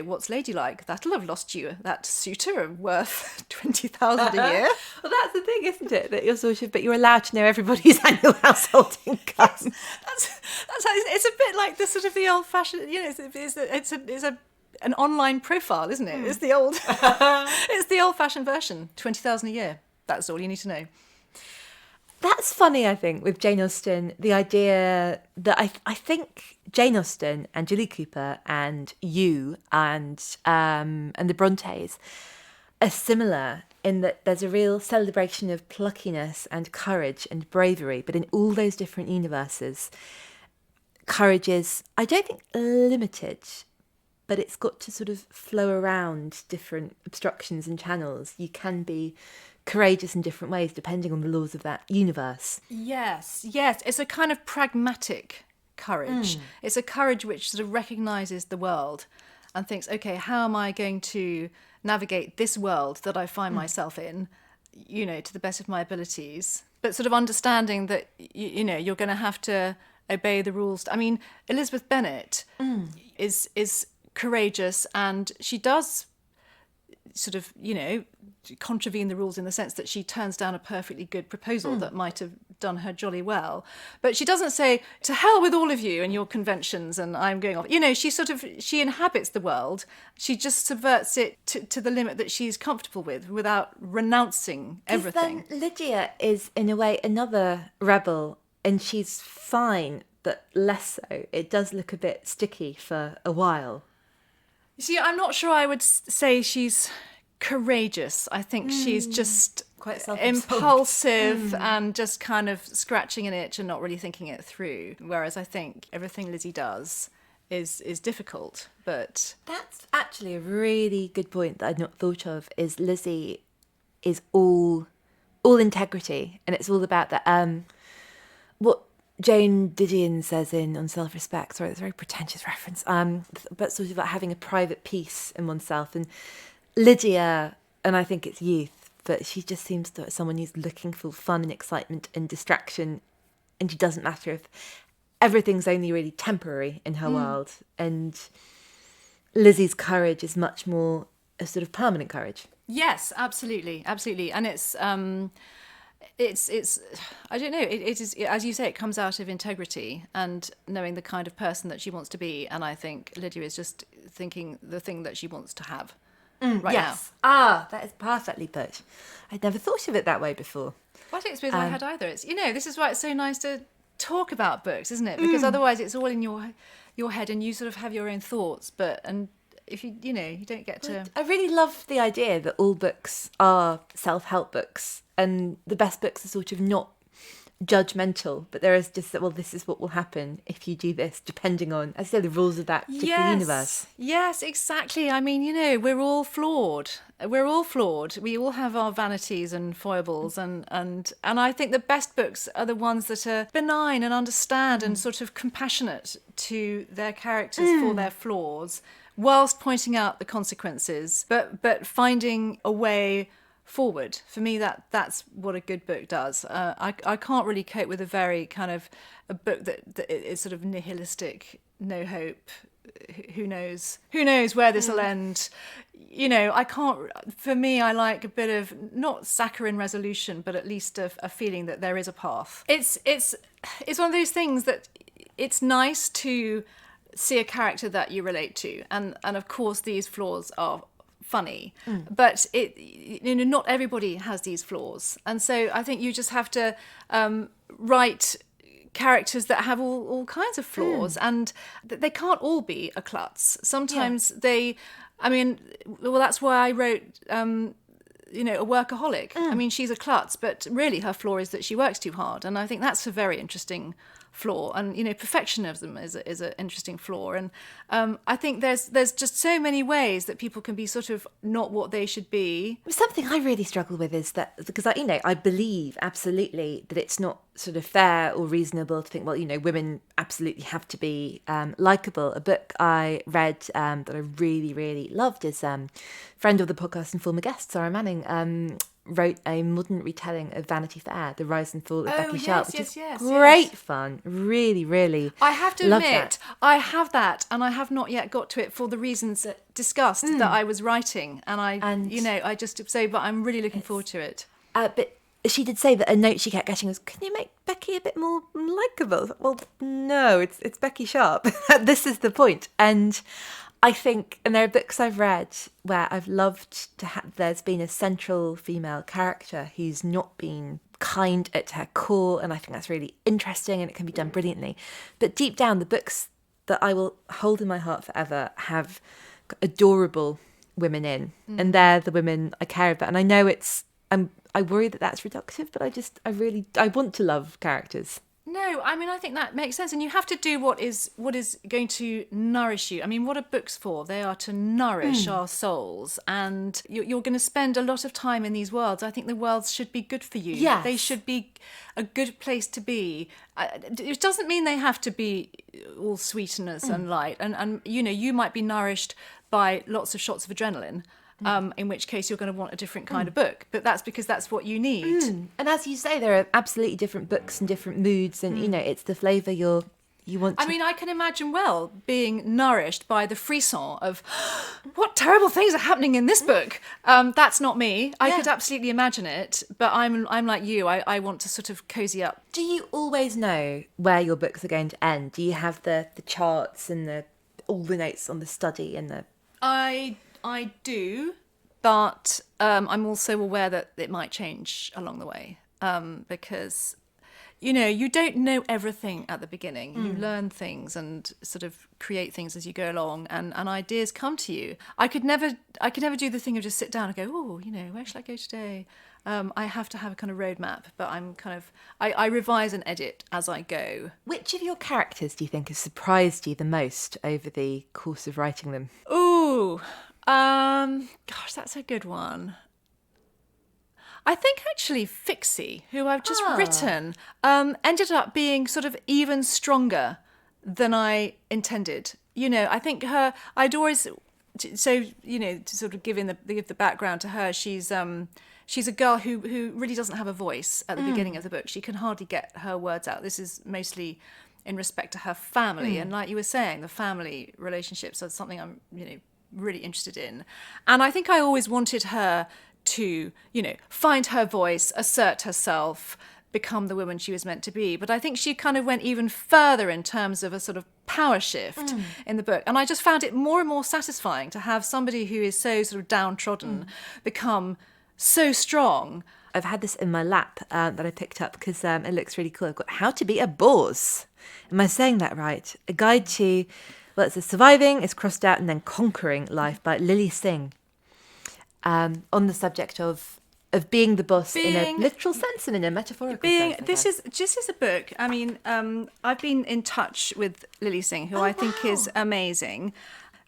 what's ladylike. That'll have lost you that suitor worth 20,000 a year. Well, that's the thing, isn't it? That you're allowed to know everybody's annual household income. That's how it's a bit like the sort of the old fashioned. It's an online profile, isn't it? It's the old it's the old fashioned version. 20,000 a year. That's all you need to know. That's funny, I think, with Jane Austen, the idea that I think Jane Austen and Jilly Cooper and you and the Brontes are similar in that there's a real celebration of pluckiness and courage and bravery, but in all those different universes, courage is, I don't think, limited, but it's got to sort of flow around different obstructions and channels. You can be courageous in different ways depending on the laws of that universe. Yes. It's a kind of pragmatic courage. It's a courage which sort of recognises the world and thinks, okay, how am I going to navigate this world that I find myself in, to the best of my abilities, but sort of understanding that, you're going to have to obey the rules. I mean, Elizabeth Bennet is courageous, and she does sort of, contravene the rules in the sense that she turns down a perfectly good proposal that might have done her jolly well. But she doesn't say, to hell with all of you and your conventions and I'm going off. She inhabits the world. She just subverts it to the limit that she's comfortable with without renouncing everything. Then Lydia is, in a way, another rebel, and she's fine, but less so. It does look a bit sticky for a while. You see, I'm not sure I would say she's courageous. I think she's just quite self-absorbed, impulsive and just kind of scratching an itch and not really thinking it through. Whereas I think everything Lizzie does is difficult. But that's actually a really good point that I'd not thought of. Is Lizzie is all integrity, and it's all about that. What Jane Didion says on Self-Respect. Sorry, that's a very pretentious reference. But sort of like having a private peace in oneself. And Lydia, and I think it's youth, but she just seems to someone who's looking for fun and excitement and distraction, and she doesn't matter if everything's only really temporary in her world. And Lizzie's courage is much more a sort of permanent courage. Yes, absolutely, and it's I don't know, it is, as you say, it comes out of integrity and knowing the kind of person that she wants to be. And I think Lydia is just thinking the thing that she wants to have right now. That is perfectly put. I'd never thought of it that way before. Well, I don't suppose I had either. It's this is why it's so nice to talk about books, isn't it? Because otherwise it's all in your head and you sort of have your own thoughts, and if you don't get to... I really love the idea that all books are self-help books, and the best books are sort of not judgmental, but there is just that, well, this is what will happen if you do this, depending on, as I say, the rules of that particular universe. Yes, exactly. I mean, we're all flawed. We all have our vanities and foibles, and I think the best books are the ones that are benign and understand and sort of compassionate to their characters for their flaws, whilst pointing out the consequences, but finding a way forward. For me, that's what a good book does. I can't really cope with a very kind of a book that is sort of nihilistic, no hope. Who knows where this will end. I can't. For me, I like a bit of not saccharine resolution, but at least a feeling that there is a path. It's one of those things that it's nice to see a character that you relate to, and of course these flaws are funny, but not everybody has these flaws, and so I think you just have to write characters that have all kinds of flaws, and they can't all be a klutz. Sometimes that's why I wrote a workaholic. I mean, she's a klutz, but really her flaw is that she works too hard. And I think that's a very interesting flaw. And, perfectionism is an interesting flaw. And I think there's just so many ways that people can be sort of not what they should be. Something I really struggle with is that, because I believe absolutely that it's not sort of fair or reasonable to think, well, women absolutely have to be likeable. A book I read that I really, really loved is friend of the podcast and former guest, Sarah Manning, wrote a modern retelling of Vanity Fair, The Rise and Fall of Becky Sharp, which is great fun. Really, really. I have to admit, I have that, and I have not yet got to it for the reasons discussed that I was writing, but I'm really looking forward to it. But she did say that a note she kept getting was, "Can you make Becky a bit more likeable?" Well, no, it's Becky Sharp. This is the point. And I think, and there are books I've read where I've loved to have, there's been a central female character who's not been kind at her core, and I think that's really interesting and it can be done brilliantly. But deep down, the books that I will hold in my heart forever have adorable women in, and they're the women I care about. And I know I worry that that's reductive, but I want to love characters. No, I mean, I think that makes sense. And you have to do what is going to nourish you. I mean, what are books for? They are to nourish our souls. And you're going to spend a lot of time in these worlds. I think the worlds should be good for you. Yes. They should be a good place to be. It doesn't mean they have to be all sweetness and light. And you might be nourished by lots of shots of adrenaline. In which case you're going to want a different kind of book. But that's because that's what you need. And as you say, there are absolutely different books and different moods, and it's the flavour you want to... I mean, I can imagine being nourished by the frisson of what terrible things are happening in this book. That's not me. I could absolutely imagine it, but I'm like you. I want to sort of cozy up. Do you always know where your books are going to end? Do you have the charts and all the notes on the study and the... I do, but I'm also aware that it might change along the way because, you don't know everything at the beginning. You learn things and sort of create things as you go along, and ideas come to you. I could never do the thing of just sit down and go, oh, where shall I go today? I have to have a kind of roadmap, but I revise and edit as I go. Which of your characters do you think has surprised you the most over the course of writing them? Ooh. Gosh, that's a good one. I think actually Fixie, who I've just written, ended up being sort of even stronger than I intended. I think I'd always, to sort of give the background to her, she's a girl who really doesn't have a voice at the beginning of the book. She can hardly get her words out. This is mostly in respect to her family. And like you were saying, the family relationships are something I'm, really interested in. And I think I always wanted her to, find her voice, assert herself, become the woman she was meant to be. But I think she kind of went even further in terms of a sort of power shift in the book. And I just found it more and more satisfying to have somebody who is so sort of downtrodden become so strong. I've had this in my lap that I picked up because it looks really cool. I've got How to Be a Boss. Am I saying that right? A guide to... Well, it says Surviving is Crossed Out and Then Conquering Life by Lily Singh, on the subject of being the boss in a literal sense and in a metaphorical sense. This is a book. I mean, I've been in touch with Lily Singh, who I think is amazing.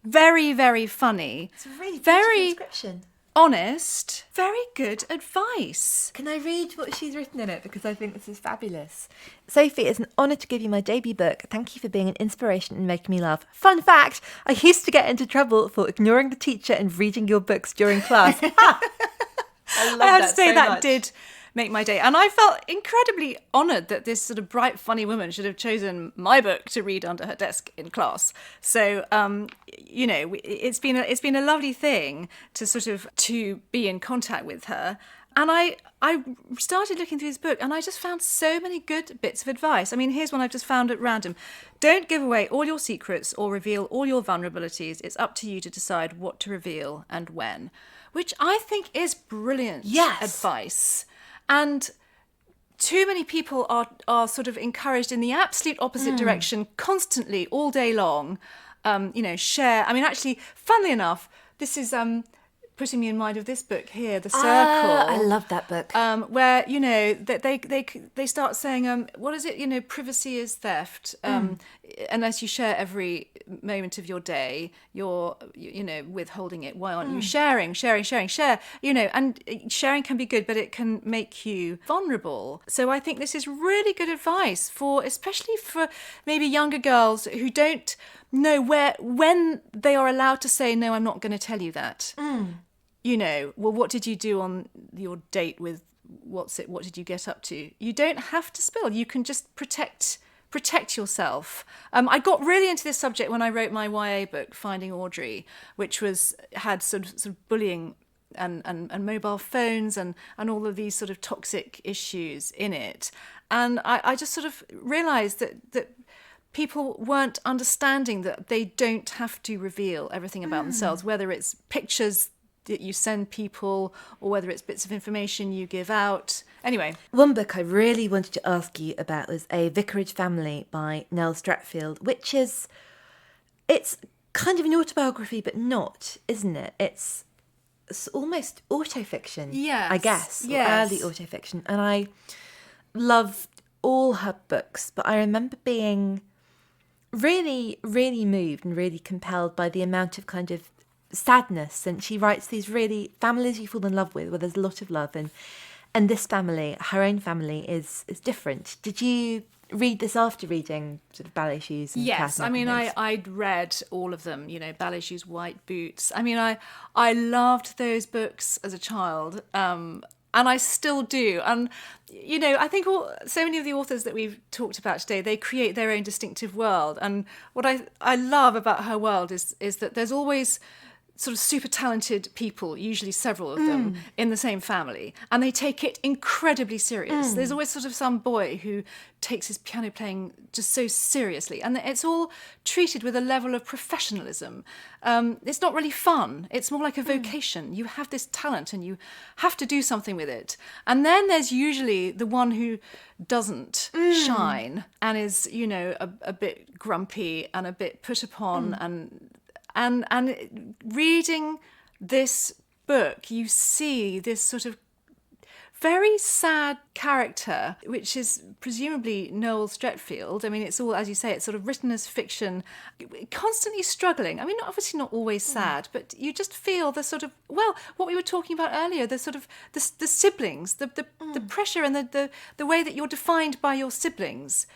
Very, very funny. It's a really very description. Honest, very good advice. Can I read what she's written in it? Because I think this is fabulous. Sophie, it's an honour to give you my debut book. Thank you for being an inspiration and making me laugh. Fun fact, I used to get into trouble for ignoring the teacher and reading your books during class. I have to say that did make my day. And I felt incredibly honoured that this sort of bright, funny woman should have chosen my book to read under her desk in class. So, it's been a lovely thing to sort of to be in contact with her. And I started looking through this book and I just found so many good bits of advice. I mean, here's one I've just found at random. Don't give away all your secrets or reveal all your vulnerabilities. It's up to you to decide what to reveal and when. Which I think is brilliant advice. And too many people are sort of encouraged in the absolute opposite direction constantly, all day long, share. I mean, actually, funnily enough, this is putting me in mind of this book here, The Circle. I love that book. Where, they start saying, what is it? Privacy is theft. Unless you share every moment of your day, you're, withholding it. Why aren't you sharing? Share. And sharing can be good, but it can make you vulnerable. So I think this is really good advice especially for maybe younger girls who don't know when they are allowed to say, no, I'm not going to tell you that. What did you do on your date with what did you get up to? You don't have to spill. You can just protect yourself. I got really into this subject when I wrote my YA book, Finding Audrey, which had sort of bullying and mobile phones and all of these sort of toxic issues in it. And I just sort of realised that people weren't understanding that they don't have to reveal everything about themselves, whether it's pictures that you send people or whether it's bits of information you give out. Anyway. One book I really wanted to ask you about was A Vicarage Family by Nell Stratfield, it's kind of an autobiography, but not, isn't it? It's almost autofiction, yes, I guess, yes. Or early autofiction. And I loved all her books, but I remember being really, really moved and really compelled by the amount of kind of sadness. And she writes these really families you fall in love with, where there's a lot of love. And this family, her own family, is different. Did you read this after reading sort of Ballet Shoes? And yes, I mean, I'd read all of them, Ballet Shoes, White Boots. I mean, I loved those books as a child, and I still do. And, I think so many of the authors that we've talked about today, they create their own distinctive world. And what I love about her world is that there's always sort of super talented people, usually several of them, in the same family, and they take it incredibly serious. There's always sort of some boy who takes his piano playing just so seriously, and it's all treated with a level of professionalism. It's not really fun. It's more like a vocation. You have this talent and you have to do something with it. And then there's usually the one who doesn't shine and is, a bit grumpy and a bit put upon and reading this book, you see this sort of very sad character, which is presumably Noel Stretfield. I mean, it's all, as you say, it's sort of written as fiction, constantly struggling. I mean, obviously not always sad, but you just feel the sort of, what we were talking about earlier, the sort of the siblings, the pressure and the way that you're defined by your siblings.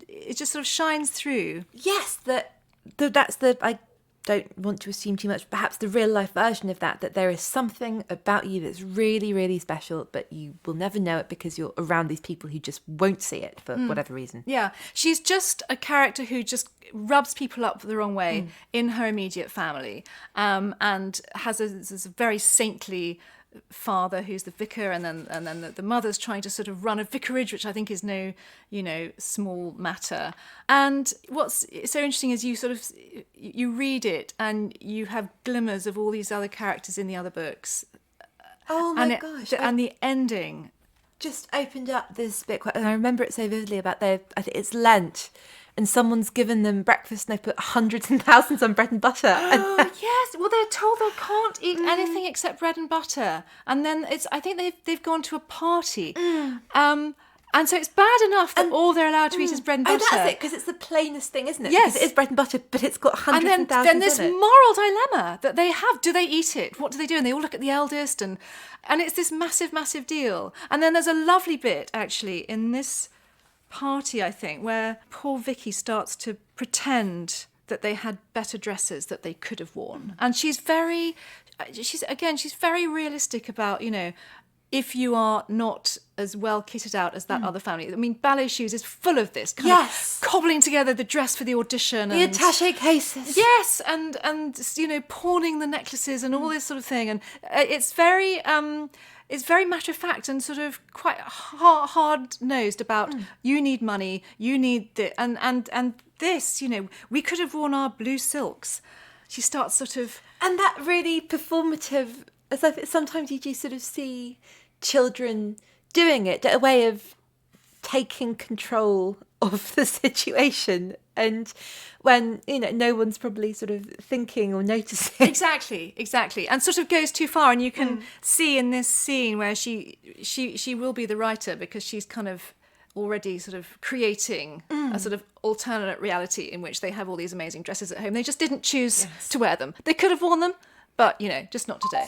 It just sort of shines through. Yes, I don't want to assume too much, perhaps the real life version of that there is something about you that's really, really special, but you will never know it because you're around these people who just won't see it for whatever reason. Yeah, she's just a character who just rubs people up the wrong way in her immediate family, and has a very saintly father who's the vicar, and then the mother's trying to sort of run a vicarage, which I think is no small matter. And what's so interesting is you read it and you have glimmers of all these other characters in the other books. Oh my gosh! And the ending just opened up this bit, and I remember it so vividly about I think it's Lent. And someone's given them breakfast and they put hundreds and thousands on bread and butter. Oh, yes. Well, they're told they can't eat anything except bread and butter. And then I think they've gone to a party. And so it's bad enough that all they're allowed to eat is bread and butter. Oh, that's it, because it's the plainest thing, isn't it? Yes. Because it is bread and butter, but it's got hundreds and thousands then this on it. moral dilemma that they have. Do they eat it? What do they do? And they all look at the eldest. And it's this massive, massive deal. And then there's a lovely bit, actually, in this party, I think, where poor Vicky starts to pretend that they had better dresses that they could have worn. And she's very realistic about, if you are not as well kitted out as that other family. I mean, Ballet Shoes is full of this kind of cobbling together the dress for the audition. The attaché cases. Yes, and pawning the necklaces and all this sort of thing. And it's very matter of fact and sort of quite hard-nosed about you need money, you need and this, we could have worn our blue silks. She starts sort of... And that really performative, as I think sometimes you do sort of see children doing it, a way of taking control of the situation, and when, you know, no one's probably sort of thinking or noticing. Exactly, and sort of goes too far. And you can see in this scene where she will be the writer, because she's kind of already sort of creating a sort of alternate reality in which they have all these amazing dresses at home. They just didn't choose to wear them. They could have worn them, but, you know, just not today.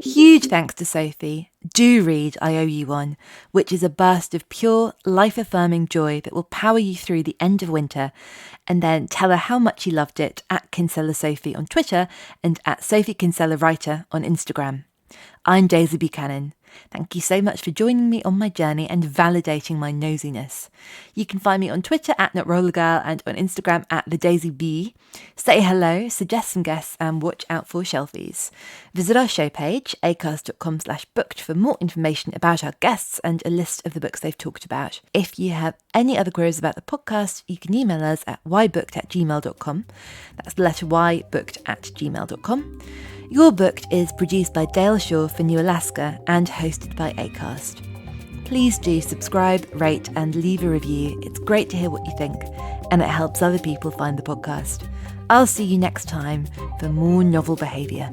Huge thanks to Sophie. Do read I Owe You One, which is a burst of pure, life-affirming joy that will power you through the end of winter, and then tell her how much you loved it at Kinsella Sophie on Twitter and at Sophie Kinsella Writer on Instagram. I'm Daisy Buchanan. Thank you so much for joining me on my journey and validating my nosiness. You can find me on Twitter at NotRollerGirl and on Instagram at TheDaisyB. Say hello, suggest some guests, and watch out for shelfies. Visit our show page, acast.com/booked, for more information about our guests and a list of the books they've talked about. If you have any other queries about the podcast, you can email us at ybooked@gmail.com. That's the letter Y, booked@gmail.com. Your Booked is produced by Dale Shaw for New Alaska and hosted by Acast. Please do subscribe, rate, and leave a review. It's great to hear what you think, and it helps other people find the podcast. I'll see you next time for more novel behaviour.